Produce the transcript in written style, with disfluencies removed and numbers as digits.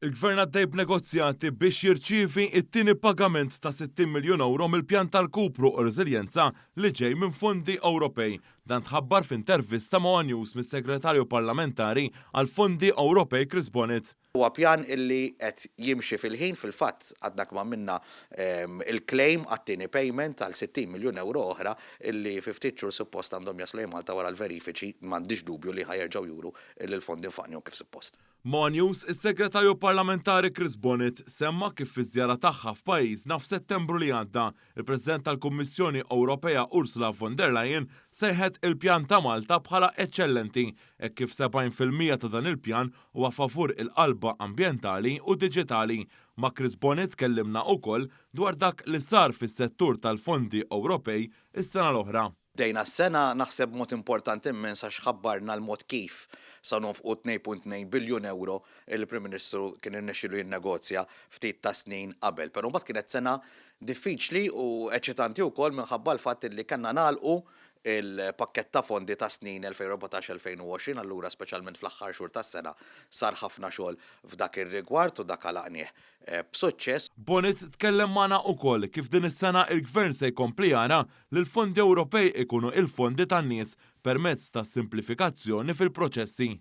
Il-Gvern għaddej b'negozjati biex jirċievi it-tieni pagament ta' 60 miljun euro mill-pjan tal-kupru u reżiljenza li ġej minn fondi Ewropej. Dan tħabbar f'intervista ma' News mis-Segretarju Parlamentari għal Fondi Ewropej Chris Bonnet. Huwa pjan illi qed jimxi fil-ħin fil-fatt għadna kma minna il-claim għat-tieni payment għal 60 miljun euro oħra illi fi ftit xhur suppost għandhom jaslu Malta wara l-verifiċi m'għandix dubju li ħajerġgħu juru il-fondi nfaqnihom kif suppost. Ma' News, is-Segretarju Parlamentari Chris Bonnet semma kif fiż-żjara tagħha f'pajjiżna f'Settembru li għadda, il-President tal-Kummissjoni Ewropea Ursula von der Leyen sejħet il-pjan ta' Malta bħala eċċellenti, hekk kif 70% ta' dan il-pjan huwa favur il-qalba ambjentali u diġitali. Ma' Chris Bonnet tkellimna wkoll dwar dak li sar fis-settur tal-fondi Ewropej is-sena l-oħra. Bdejna s-sena naħseb mod importanti immens għax ħabbarna l-mod kif sa nofqu 2.2 biljun euro il-Prim Ministru kien irnexxielu jinnegozja ftit ta' snin qabel. Però mbagħad kienet sena diffiċli u eċitanti wkoll minħabba l-fatt li kellna nagħlqu il-pakket ta' fondi ta' snin 2014-2020, allura speċjalment fl-aħħar xhur tas-sena sar ħafna xogħol f'dak ir-rigward u dak għalaqnieh b'suċċess. Bonnet tkellem magħna wkoll kif din is-sena il-Gvern se jkompli jara li l-fondi Ewropej ikunu il-fondi tan-nies permezz ta' simplifikazzjoni fil-proċessi.